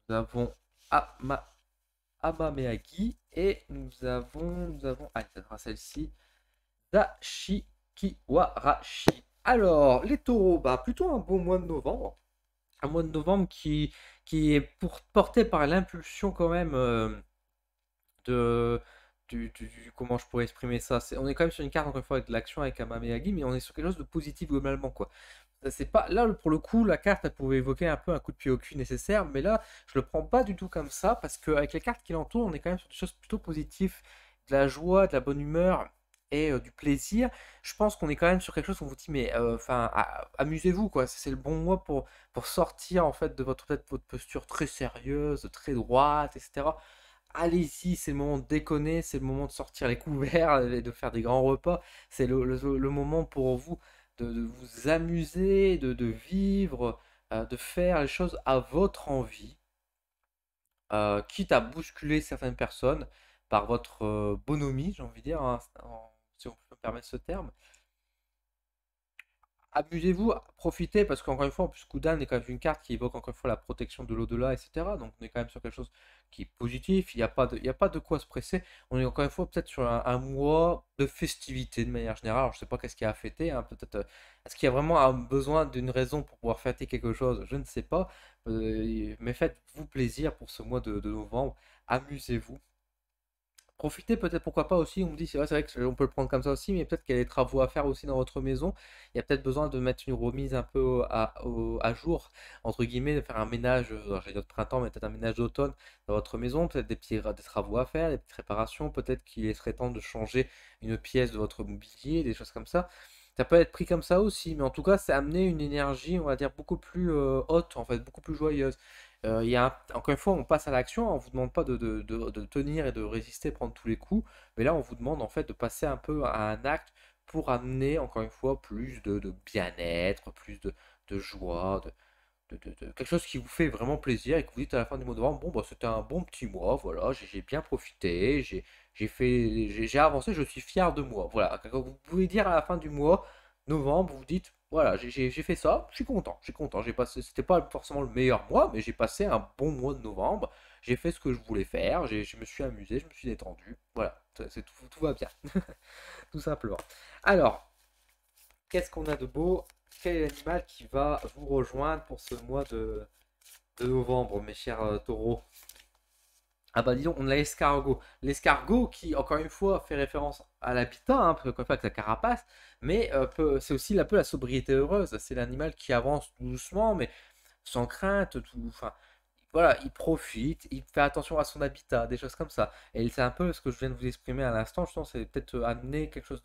Nous avons Ama, Amameagi et nous avons, allez, ça sera celle-ci, Dashikiwarashi. Alors, les taureaux, bah, plutôt un beau mois de novembre. Un mois de novembre qui est porté par l'impulsion quand même de, comment je pourrais exprimer ça. On est quand même sur une carte, encore une fois, avec de l'action avec Amameagi, mais on est sur quelque chose de positif globalement, quoi. C'est pas là pour le coup la carte elle pouvait évoquer un peu un coup de pied au cul nécessaire, mais là je le prends pas du tout comme ça parce qu'avec les cartes qui l'entourent on est quand même sur des choses plutôt positives, de la joie, de la bonne humeur et du plaisir. Je pense qu'on est quand même sur quelque chose où on vous dit mais enfin amusez-vous quoi, c'est le bon mois pour sortir en fait de votre peut-être votre posture très sérieuse, très droite, etc. Allez-y, c'est le moment de déconner, c'est le moment de sortir les couverts et de faire des grands repas. C'est le moment pour vous de vous amuser, de vivre, de faire les choses à votre envie, quitte à bousculer certaines personnes par votre bonhomie, j'ai envie de dire, hein, si on peut me permettre ce terme. Amusez-vous, profitez, parce qu'encore une fois, en plus, Kudan est quand même une carte qui évoque encore une fois la protection de l'au-delà, etc. Donc on est quand même sur quelque chose qui est positif, il y a pas de quoi se presser. On est encore une fois peut-être sur un mois de festivité de manière générale. Alors, je sais pas qu'est-ce qu'il y a à fêter, hein, peut-être. Est-ce qu'il y a vraiment besoin d'une raison pour pouvoir fêter quelque chose? Je ne sais pas. Mais faites-vous plaisir pour ce mois de novembre. Amusez-vous. Profitez peut-être, pourquoi pas aussi, on me dit, c'est vrai qu'on peut le prendre comme ça aussi, mais peut-être qu'il y a des travaux à faire aussi dans votre maison. Il y a peut-être besoin de mettre une remise un peu à jour, entre guillemets, de faire un ménage, j'allais dire de printemps, mais peut-être un ménage d'automne dans votre maison, peut-être des travaux à faire, des petites réparations, peut-être qu'il serait temps de changer une pièce de votre mobilier, des choses comme ça. Ça peut être pris comme ça aussi, mais en tout cas, c'est amener une énergie, on va dire, beaucoup plus haute, en fait, beaucoup plus joyeuse. Encore une fois, on passe à l'action, on vous demande pas de tenir et de résister, prendre tous les coups, mais là, on vous demande en fait de passer un peu à un acte pour amener, encore une fois, plus de bien-être, plus de joie, quelque chose qui vous fait vraiment plaisir et que vous dites à la fin du mois de novembre, bon, bah, c'était un bon petit mois, voilà, j'ai bien profité, j'ai avancé, je suis fier de moi. Voilà, quand vous pouvez dire à la fin du mois, novembre, vous dites, voilà, j'ai fait ça, je suis content, c'était pas forcément le meilleur mois, mais j'ai passé un bon mois de novembre, j'ai fait ce que je voulais faire, je me suis amusé, je me suis détendu, voilà, tout va bien, tout simplement. Alors, qu'est-ce qu'on a de beau? Quel est l'animal qui va vous rejoindre pour ce mois de novembre, mes chers taureaux? Ah bah disons, on a l'escargot. L'escargot qui, encore une fois, fait référence à l'habitat, hein, encore une fois avec sa carapace, mais c'est aussi un peu la sobriété heureuse. C'est l'animal qui avance doucement, mais sans crainte, enfin, voilà, il profite, il fait attention à son habitat, des choses comme ça. Et c'est un peu ce que je viens de vous exprimer à l'instant, je pense, c'est peut-être amener quelque chose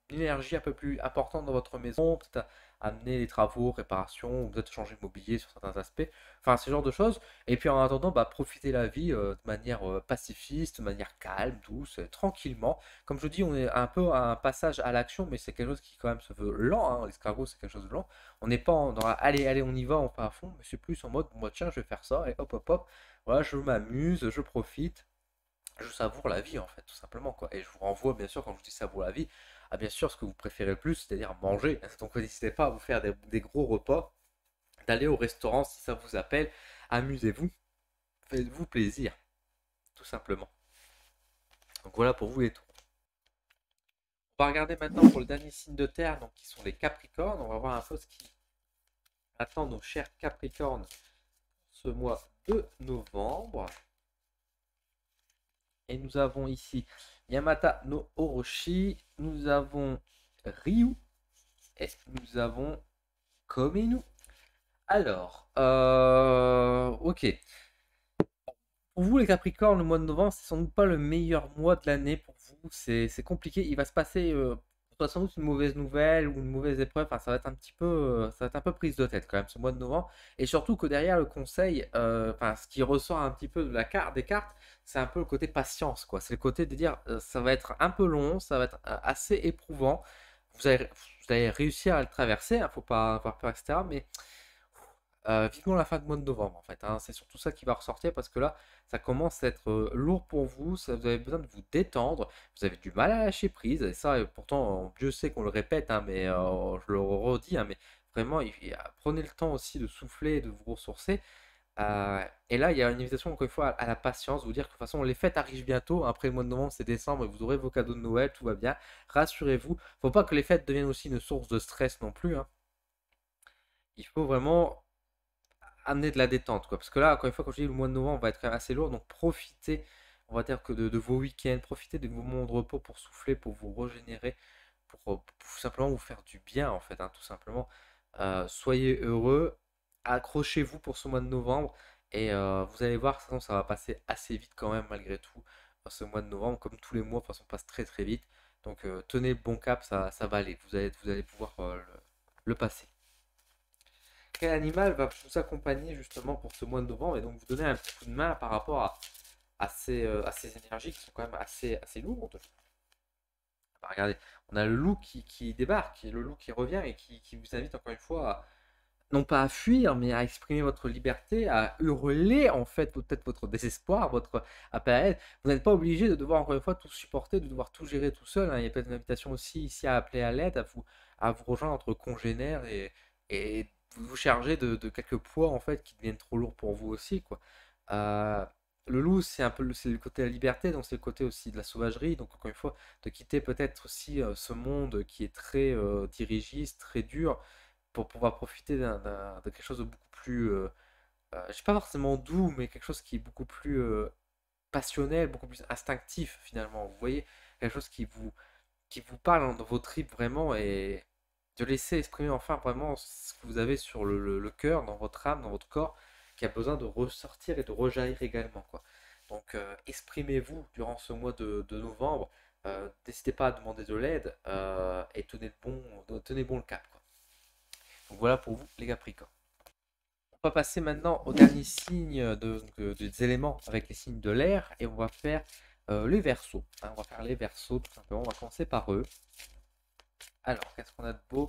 d'énergie un peu plus importante dans votre maison, peut-être amener les travaux, réparations, ou peut-être changer le mobilier sur certains aspects, enfin ce genre de choses. Et puis en attendant, bah, profiter la vie de manière pacifiste, de manière calme, douce, tranquillement. Comme je dis, on est un peu à un passage à l'action, mais c'est quelque chose qui quand même se veut lent, hein. L'escargot c'est quelque chose de lent. On n'est pas dans allez, allez, on y va, on part à fond, mais c'est plus en mode, moi tiens, je vais faire ça, et hop, hop, hop, voilà, je m'amuse, je profite, je savoure la vie, en fait, tout simplement, quoi. Et je vous renvoie, bien sûr, quand je vous dis savoure la vie, à bien sûr ce que vous préférez le plus, c'est-à-dire manger. Donc n'hésitez pas à vous faire des gros repas, d'aller au restaurant si ça vous appelle, amusez-vous, faites-vous plaisir, tout simplement. Donc voilà pour vous et tout. On va regarder maintenant pour le dernier signe de terre, donc qui sont les Capricornes. On va voir un peu ce qui attend nos chers Capricornes ce mois de novembre. Et nous avons ici Yamata no Orochi, nous avons Ryu et nous avons Kominu. Alors, ok. Pour vous, les Capricornes, le mois de novembre, c'est sans doute pas le meilleur mois de l'année pour vous. C'est compliqué. Il va se passer sans doute une mauvaise nouvelle ou une mauvaise épreuve. Enfin, ça va être un petit peu, ça va être un peu prise de tête quand même ce mois de novembre. Et surtout que derrière le conseil, enfin, ce qui ressort un petit peu de la carte, des cartes, c'est un peu le côté patience, quoi. C'est le côté de dire, ça va être un peu long, ça va être assez éprouvant. Vous allez réussir à le traverser, hein, faut pas avoir peur, etc. Mais vivement la fin de mois de novembre en fait, hein. C'est surtout ça qui va ressortir parce que là, ça commence à être lourd pour vous. Vous avez besoin de vous détendre. Vous avez du mal à lâcher prise. Et ça, pourtant, Dieu sait qu'on le répète, hein, mais je le redis, hein, mais vraiment, prenez le temps aussi de souffler, et de vous ressourcer. Et là, il y a une invitation encore une fois à la patience, vous dire que de toute façon, les fêtes arrivent bientôt. Après le mois de novembre, c'est décembre et vous aurez vos cadeaux de Noël, tout va bien. Rassurez-vous. Faut pas que les fêtes deviennent aussi une source de stress non plus, hein. Il faut vraiment amener de la détente, quoi. Parce que là, encore une fois, quand je dis le mois de novembre va être quand même assez lourd, donc profitez, on va dire que de vos week-ends, profitez de vos moments de repos pour souffler, pour vous régénérer, pour simplement vous faire du bien, en fait, hein, tout simplement. Soyez heureux, accrochez-vous pour ce mois de novembre, et vous allez voir, de toute façon, ça va passer assez vite quand même, malgré tout, ce mois de novembre, comme tous les mois, de toute façon, passe très très vite. Donc tenez le bon cap, ça va aller, vous allez pouvoir le passer. Quel animal va vous accompagner justement pour ce mois de novembre et donc vous donner un petit coup de main par rapport à ces énergies qui sont quand même assez lourdes. Bah, regardez, on a le loup qui débarque, le loup qui revient et qui vous invite encore une fois non pas à fuir, mais à exprimer votre liberté, à hurler en fait peut-être votre désespoir, votre appel à l'aide. Vous n'êtes pas obligé de devoir encore une fois tout supporter, de devoir tout gérer tout seul, hein. Il y a peut-être une invitation aussi ici à appeler à l'aide, à vous rejoindre entre congénères et vous charger de quelques poids en fait qui deviennent trop lourds pour vous aussi, quoi. Euh, le loup, c'est un peu c'est le côté de la liberté, donc c'est le côté aussi de la sauvagerie. Donc encore une fois, de quitter peut-être aussi ce monde qui est très dirigiste, très dur, pour pouvoir profiter de quelque chose de beaucoup plus, je sais pas forcément doux, mais quelque chose qui est beaucoup plus passionnel, beaucoup plus instinctif finalement. Vous voyez, quelque chose qui vous parle dans vos tripes vraiment et de laisser exprimer enfin vraiment ce que vous avez sur le cœur, dans votre âme, dans votre corps, qui a besoin de ressortir et de rejaillir également, quoi. Donc exprimez-vous durant ce mois de novembre. N'hésitez pas à demander de l'aide et tenez bon le cap, quoi. Donc voilà pour vous les Capricornes. On va passer maintenant au dernier signe des éléments avec les signes de l'air et on va faire les Verseaux, hein. On va faire les Verseaux tout simplement. On va commencer par eux. Alors, qu'est-ce qu'on a de beau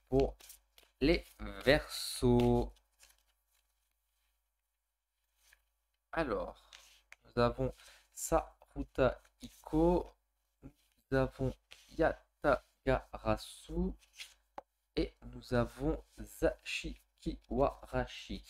pour les Verseaux? Alors, nous avons Saruta Iko, nous avons Yatagarasu et nous avons Zashikiwarashi.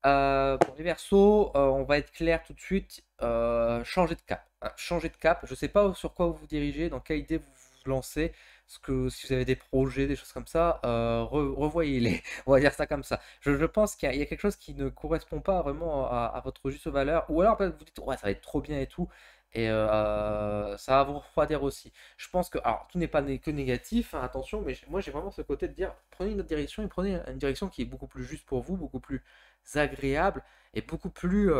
Pour les Verseaux, on va être clair tout de suite. Changer de cap, hein, changer de cap. Je ne sais pas sur quoi vous vous dirigez, dans quelle idée vous vous lancez. Si vous avez des projets, des choses comme ça, revoyez-les. On va dire ça comme ça. Je pense qu'il y a quelque chose qui ne correspond pas vraiment à votre juste valeur. Ou alors peut-être vous dites, ouais, ça va être trop bien et tout. Et ça va vous refroidir aussi. Je pense que, alors, tout n'est pas que négatif, hein, attention, mais moi j'ai vraiment ce côté de dire, prenez une autre direction et prenez une direction qui est beaucoup plus juste pour vous, beaucoup plus agréable et beaucoup plus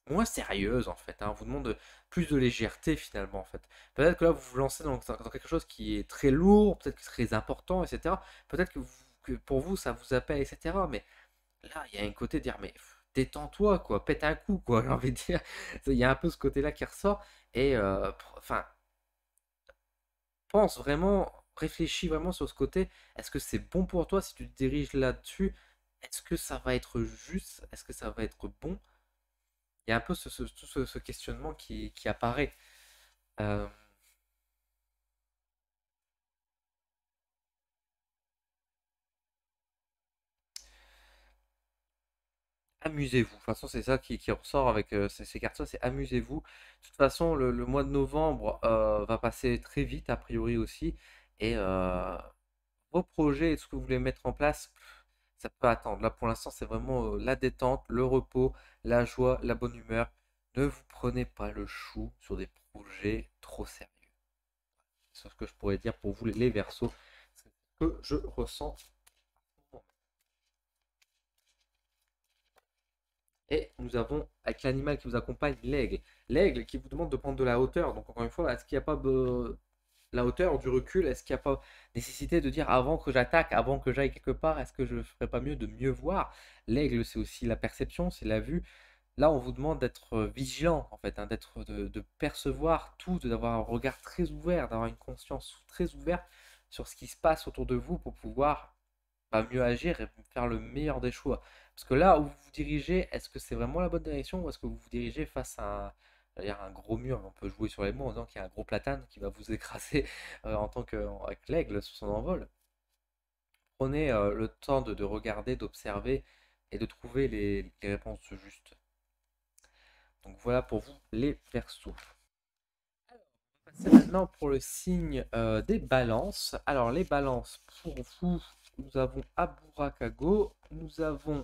moins sérieuse en fait, hein. On vous demande plus de légèreté finalement en fait. Peut-être que là vous vous lancez dans quelque chose qui est très lourd, peut-être que c'est très important, etc. Peut-être que pour vous ça vous appelle, etc. Mais là il y a un côté de dire mais détends-toi quoi, pète un coup quoi, j'ai envie de dire. Il y a un peu ce côté-là qui ressort et enfin pense vraiment, réfléchis vraiment sur ce côté. Est-ce que c'est bon pour toi si tu te diriges là-dessus? Est-ce que ça va être juste? Est-ce que ça va être bon? Il y a un peu ce questionnement qui apparaît. Euh, Amusez-vous. De toute façon, c'est ça qui ressort avec ces cartes-là, c'est amusez-vous. De toute façon, le mois de novembre va passer très vite, a priori aussi. Et vos projets et ce que vous voulez mettre en place, ça peut attendre. Là, pour l'instant, c'est vraiment la détente, le repos, la joie, la bonne humeur. Ne vous prenez pas le chou sur des projets trop sérieux. C'est ce que je pourrais dire pour vous, les Verseaux. C'est ce que je ressens. Et nous avons, avec l'animal qui vous accompagne, l'aigle. L'aigle qui vous demande de prendre de la hauteur. Donc encore une fois, est-ce qu'il n'y a pas de la hauteur, du recul? Est-ce qu'il n'y a pas nécessité de dire avant que j'attaque, avant que j'aille quelque part, est-ce que je ne ferais pas mieux de mieux voir? L'aigle, c'est aussi la perception, c'est la vue. Là, on vous demande d'être vigilant, en fait, hein, de percevoir tout, d'avoir un regard très ouvert, d'avoir une conscience très ouverte sur ce qui se passe autour de vous pour pouvoir mieux agir et faire le meilleur des choix. Parce que là où vous vous dirigez, est-ce que c'est vraiment la bonne direction ou est-ce que vous vous dirigez face à un gros mur? On peut jouer sur les mots en disant qu'il y a un gros platane qui va vous écraser en tant que avec l'aigle sur son envol. Prenez le temps de regarder, d'observer et de trouver les réponses justes. Donc voilà pour vous les Verseaux. C'est maintenant pour le signe des balances. Alors les balances, pour vous, nous avons Aburakago, nous avons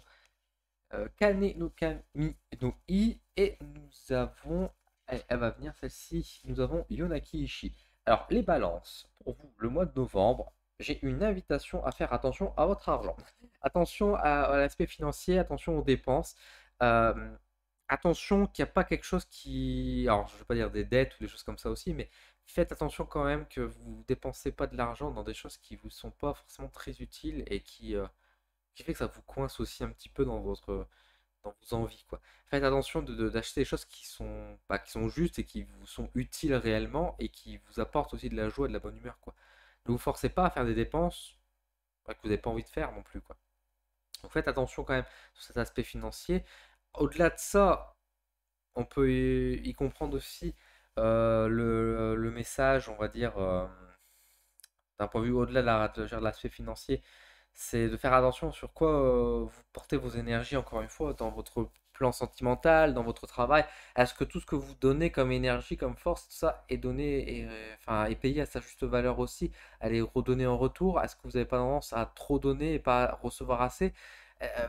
Kane no Kami no I et nous avons, elle va venir celle-ci, nous avons Yonaki Ishi. Alors les balances, pour vous, le mois de novembre, j'ai une invitation à faire attention à votre argent. Attention à l'aspect financier, attention aux dépenses. Euh, Attention qu'il n'y a pas quelque chose qui... Alors, je ne vais pas dire des dettes ou des choses comme ça aussi, mais faites attention quand même que vous ne dépensez pas de l'argent dans des choses qui ne vous sont pas forcément très utiles et qui fait que ça vous coince aussi un petit peu dans vos envies, quoi. Faites attention d'acheter des choses qui sont justes et qui vous sont utiles réellement et qui vous apportent aussi de la joie et de la bonne humeur, quoi. Ne vous forcez pas à faire des dépenses que vous n'avez pas envie de faire non plus, quoi. Donc faites attention quand même sur cet aspect financier. Au-delà de ça, on peut y comprendre aussi le message, on va dire, d'un point de vue au-delà de l'aspect financier, c'est de faire attention sur quoi vous portez vos énergies, encore une fois, dans votre plan sentimental, dans votre travail. Est-ce que tout ce que vous donnez comme énergie, comme force, tout ça est donné et, enfin, est payé à sa juste valeur aussi? Elle est redonnée en retour? Est-ce que vous n'avez pas tendance à trop donner et pas recevoir assez?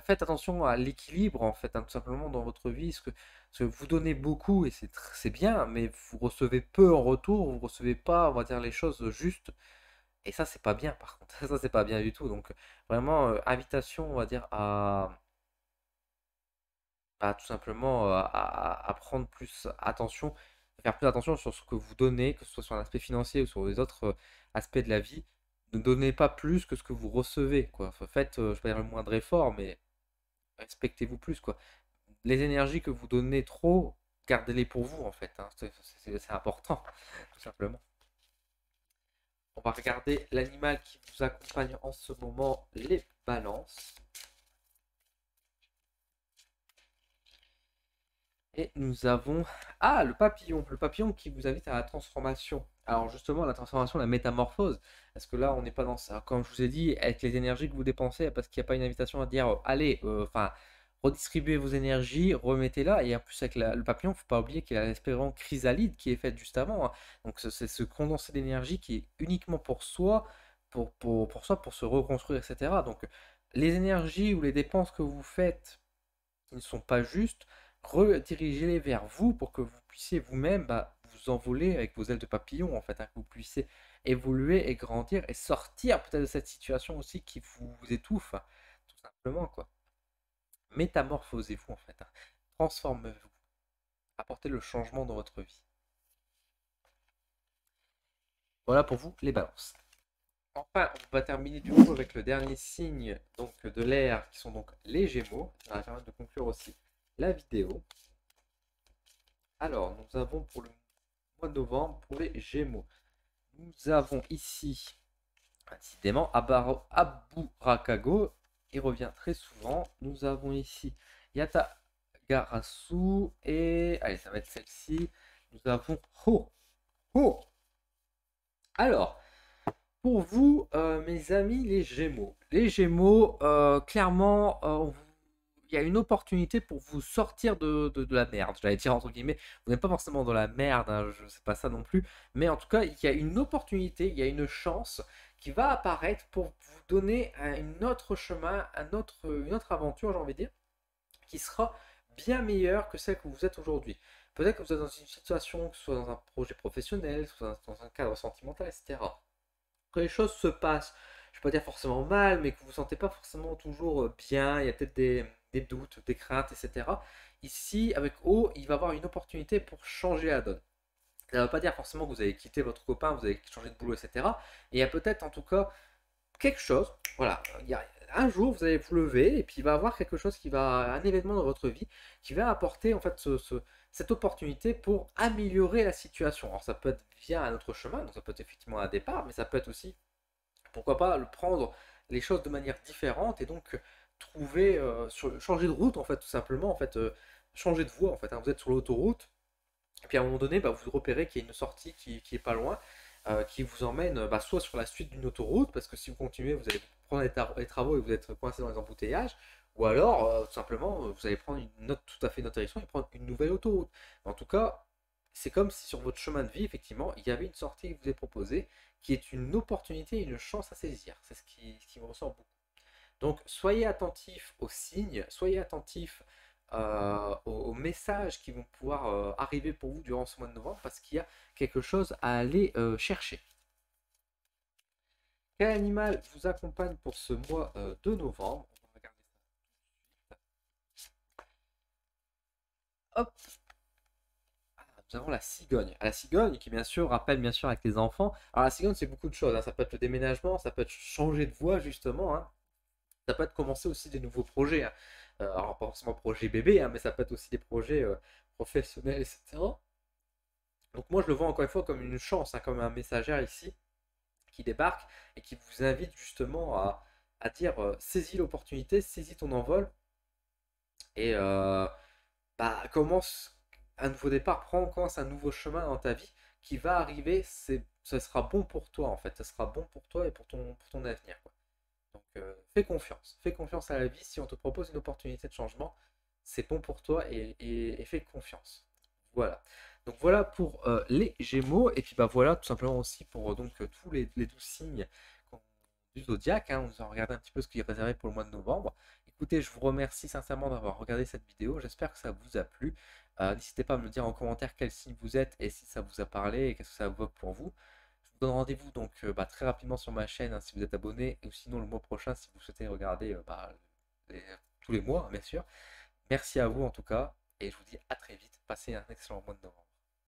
Faites attention à l'équilibre, en fait, hein, tout simplement dans votre vie. Parce que vous donnez beaucoup et c'est bien, mais vous recevez peu en retour, vous recevez pas, on va dire, les choses justes. Et ça, c'est pas bien, par contre. Ça, c'est pas bien du tout. Donc, vraiment, invitation, on va dire, à tout simplement à prendre plus attention, à faire plus attention sur ce que vous donnez, que ce soit sur l'aspect financier ou sur les autres aspects de la vie. Ne donnez pas plus que ce que vous recevez, quoi. Enfin, faites, je vais pas dire le moindre effort, mais respectez-vous plus, quoi. Les énergies que vous donnez trop, gardez-les pour vous, en fait, hein. C'est important, tout simplement. On va regarder l'animal qui vous accompagne en ce moment, les balances. Et nous avons... Ah, le papillon. Le papillon qui vous invite à la transformation. Alors justement, la transformation, la métamorphose. Parce que là, on n'est pas dans ça. Comme je vous ai dit, avec les énergies que vous dépensez, parce qu'il n'y a pas une invitation à dire, allez, enfin, redistribuez vos énergies, remettez-la. Et en plus, avec le papillon, il ne faut pas oublier qu'il y a l'espérance chrysalide qui est faite juste avant, hein. Donc c'est ce condensé d'énergie qui est uniquement pour soi, pour soi, pour se reconstruire, etc. Donc les énergies ou les dépenses que vous faites qui ne sont pas justes, redirigez-les vers vous pour que vous puissiez vous-même vous envoler avec vos ailes de papillon, en fait, hein, que vous puissiez évoluer et grandir et sortir peut-être de cette situation aussi qui vous étouffe, hein, tout simplement, quoi. Métamorphosez-vous, en fait, hein. Transformez-vous. Apportez le changement dans votre vie. Voilà pour vous, les balances. Enfin, on va terminer du coup avec le dernier signe donc, de l'air, qui sont donc les Gémeaux. Ça va permettre de conclure aussi la vidéo. Alors, nous avons pour le mois de novembre pour les Gémeaux. Nous avons ici, décidément, Aburakago. Il revient très souvent. Nous avons ici Yatagarasu. Et, allez, ça va être celle-ci. Nous avons Ho. Ho. Alors, pour vous, mes amis, les Gémeaux. Les Gémeaux, clairement, il y a une opportunité pour vous sortir de la merde. J'allais dire entre guillemets, vous n'êtes pas forcément dans la merde, hein, je sais pas ça non plus. Mais en tout cas, il y a une opportunité, il y a une chance qui va apparaître pour vous donner un autre chemin, une autre aventure, j'ai envie de dire, qui sera bien meilleure que celle que vous êtes aujourd'hui. Peut-être que vous êtes dans une situation, que ce soit dans un projet professionnel, soit dans un cadre sentimental, etc. Quand les choses se passent, je ne vais pas dire forcément mal, mais que vous ne vous sentez pas forcément toujours bien, il y a peut-être des doutes, des craintes, etc. Ici, avec O, il va avoir une opportunité pour changer la donne. Ça ne veut pas dire forcément que vous allez quitter votre copain, vous allez changer de boulot, etc. Et il y a peut-être en tout cas quelque chose, voilà, il y a un jour vous allez vous lever et puis il va y avoir quelque chose qui va, un événement dans votre vie qui va apporter en fait cette opportunité pour améliorer la situation. Alors ça peut être via un autre chemin, donc ça peut être effectivement un départ, mais ça peut être aussi, pourquoi pas, le prendre les choses de manière différente et donc trouver, changer de route en fait, tout simplement, en fait, changer de voie en fait, hein. Vous êtes sur l'autoroute, et puis à un moment donné, bah, vous repérez qu'il y a une sortie qui est pas loin, qui vous emmène bah, soit sur la suite d'une autoroute, parce que si vous continuez, vous allez prendre les travaux et vous êtes coincé dans les embouteillages, ou alors tout simplement, vous allez prendre une autre, tout à fait une autre direction et prendre une nouvelle autoroute. En tout cas, c'est comme si sur votre chemin de vie, effectivement, il y avait une sortie qui vous est proposée, qui est une opportunité, une chance à saisir. C'est ce qui me ressort beaucoup. Donc, soyez attentifs aux signes, soyez attentifs aux messages qui vont pouvoir arriver pour vous durant ce mois de novembre parce qu'il y a quelque chose à aller chercher. Quel animal vous accompagne pour ce mois de novembre? On va regarder ça. Hop, nous avons la cigogne. La cigogne qui bien sûr rappelle bien sûr avec les enfants. Alors la cigogne c'est beaucoup de choses, hein. Ça peut être le déménagement, ça peut être changer de voie justement, hein. Ça peut être commencer aussi des nouveaux projets, hein. Alors pas forcément projet bébé, hein, mais ça peut être aussi des projets professionnels, etc. Donc moi je le vois encore une fois comme une chance, hein, comme un messager ici qui débarque et qui vous invite justement à dire saisis l'opportunité, saisis ton envol et bah, commence un nouveau départ, commence un nouveau chemin dans ta vie qui va arriver, ça sera bon pour toi en fait, ça sera bon pour toi et pour ton avenir, quoi. Donc fais confiance à la vie, si on te propose une opportunité de changement, c'est bon pour toi et fais confiance. Voilà. Donc voilà pour les Gémeaux, et puis bah voilà tout simplement aussi pour tous les 12 signes du zodiaque, hein. On a regardé un petit peu ce qui est réservé pour le mois de novembre. Écoutez, je vous remercie sincèrement d'avoir regardé cette vidéo, j'espère que ça vous a plu. N'hésitez pas à me dire en commentaire quel signe vous êtes et si ça vous a parlé et qu'est-ce que ça évoque pour vous. Je vous donne rendez-vous donc bah, très rapidement sur ma chaîne, hein, si vous êtes abonné, ou sinon le mois prochain si vous souhaitez regarder bah, tous les mois, hein, bien sûr. Merci à vous en tout cas, et je vous dis à très vite. Passez un excellent mois de novembre.